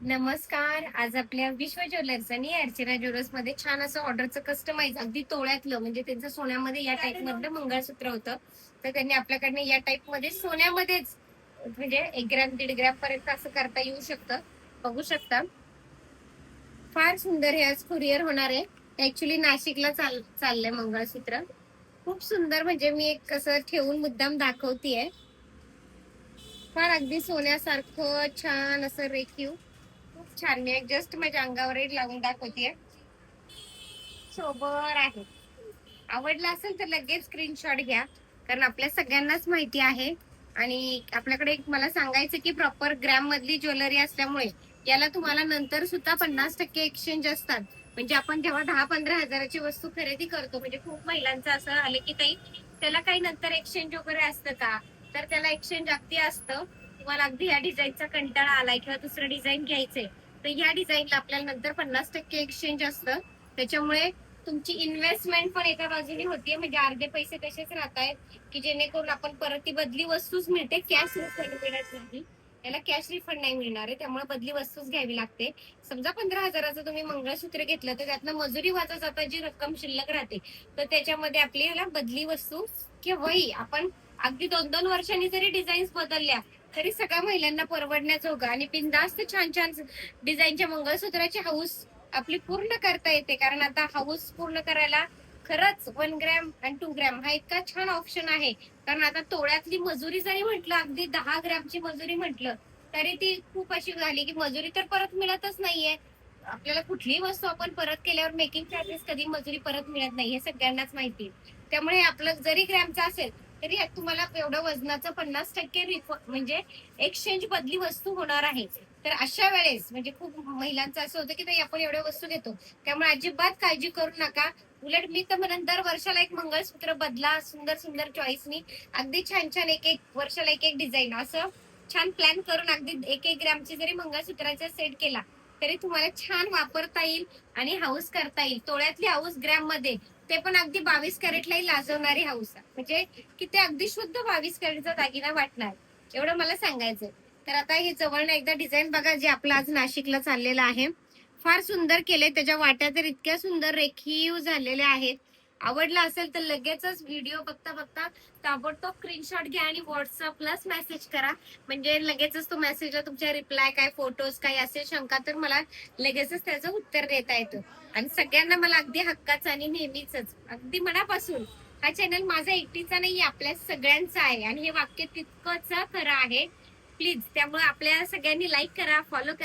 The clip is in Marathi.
नमस्कार. आज आपल्या विश्व ज्वेलर्स आणि अर्चना ज्वेलर्स मध्ये छान असं ऑर्डरचं कस्टमाइज अगदी तोळ्यातलं म्हणजे त्यांचं सोन्यामध्ये या टाईप मधलं मंगळसूत्र होतं. तर त्यांनी आपल्याकडनं या टाईप मध्ये सोन्यामध्येच म्हणजे 1 ग्रॅम 1.5 ग्रॅम पर्यंत असं करता येऊ शकतं. बघू शकता. फार सुंदर हे आज कुरिअर होणार आहे. ऍक्च्युली नाशिकला चाललंय मंगळसूत्र. खूप सुंदर म्हणजे मी एक कसं ठेवून मुद्दाम दाखवतीये. फार अगदी सोन्यासारखं छान असं रेखीव. खूप छान. मी एक जस्ट माझ्या अंगावर एक लावून दाखवतेय. सोबर आहे. आवडला असेल तर लगेच स्क्रीनशॉट घ्या. कारण आपल्या सगळ्यांनाच माहिती आहे आणि आपल्याकडे एक मला सांगायचं की प्रॉपर ग्रॅम मधली ज्वेलरी असल्यामुळे याला तुम्हाला नंतर सुद्धा 50% एक्सचेंज असतात. म्हणजे आपण जेव्हा 10-15 हजाराची वस्तू खरेदी करतो म्हणजे खूप महिलांचं असं आलं की ताई त्याला काही नंतर एक्सचेंज वगैरे असतं का? तर त्याला एक्सचेंज अगदी असतं. तुम्हाला अगदी या डिझाईनचा कंटाळा आलाय किंवा दुसरं डिझाईन घ्यायचंय तर या डिझाईनला आपल्याला नंतर 50% एक्सचेंज असतं. त्याच्यामुळे तुमची इन्व्हेस्टमेंट पण एका बाजूने होतीये म्हणजे अर्धे पैसे तसेच राहत आहेत की जेणेकरून आपण परत ती बदली वस्तूच मिळते, कॅश रिफंड मिळत नाही. याला कॅश रिफंड नाही मिळणार आहे, त्यामुळे बदली वस्तूच घ्यावी लागते. समजा 15 हजाराचं तुम्ही मंगळसूत्र घेतलं तर त्यातनं मजुरी वाजा जाता जी रक्कम शिल्लक राहते तर त्याच्यामध्ये आपल्याला बदली वस्तू केव्हाही आपण अगदी 2-2 वर्षांनी जरी डिझाईन्स बदलल्या तरी सगळ्या महिलांना परवडण्याजोगा आणि बिनधास्त छान छान डिझाईनच्या मंगळसूत्राची हाऊस आपली पूर्ण करता येते. कारण आता हाऊस पूर्ण करायला खरंच 1 ग्रॅम आणि 2 ग्रॅम हा इतका छान ऑप्शन आहे. कारण आता तोळ्यातली मजुरी जरी म्हटलं अगदी 10 ग्रॅमची मजुरी म्हटलं तरी ती खूप अशी झाली की मजुरी तर परत मिळतच नाहीये. आपल्याला कुठलीही वस्तू आपण परत केल्यावर मेकिंग चार्जेस कधी मजुरी परत मिळत नाही हे सगळ्यांनाच माहिती. त्यामुळे आपलं जरी ग्रॅमचं असेल तरी यात तुम्हाला एवढं वजनाचं 50% म्हणजे एक्सचेंज बदली वस्तू होणार आहे. तर अशा वेळेस म्हणजे खूप महिलांचं असं होतं की ताई आपण एवढ्या वस्तू घेतो त्यामुळे अजिबात काळजी करू नका. उलट मी तर म्हणेन दर वर्षाला एक मंगळसूत्र बदला सुंदर सुंदर चॉईसनी. अगदी छान छान एक एक वर्षाला एक एक डिझाईन असं छान प्लॅन करून अगदी 1-1 ग्रॅमची जरी मंगळसूत्राचा सेट केला तरी तुम्हाला छान वापरता येईल आणि हाऊस करता येईल. तोळ्यातली हाऊस ग्रॅम मध्ये ते पण अगदी 22 कॅरेटलाही लाजवणारी हाऊस म्हणजे की ते अगदी शुद्ध 22 कॅरेटचा दागिना वाटणार एवढं मला सांगायचंय. तर आता हे जवळनं एकदा डिझाईन बघा जे आपलं आज नाशिकला चाललेलं आहे. फार सुंदर केले त्याच्या वाट्या तर इतक्या सुंदर रेखीव झालेल्या आहेत. आवडला असेल तर लगेचच व्हिडिओ बघता बघता ताबडतोब स्क्रीनशॉट घ्या आणि व्हॉट्सअपलाच मेसेज करा. म्हणजे लगेचच तो मेसेजला तुमच्या रिप्लाय काय फोटोज काय असेल शंका तर मला लगेचच त्याचं उत्तर देता येतं. आणि सगळ्यांना मला अगदी हक्काचं आणि नेहमीच अगदी मनापासून हा चॅनल माझा एकटीचा नाही आपल्या सगळ्यांचा आहे आणि हे वाक्य तितकंच खरं आहे. प्लीज त्यामुळे आपल्या सगळ्यांनी लाईक करा फॉलो करा.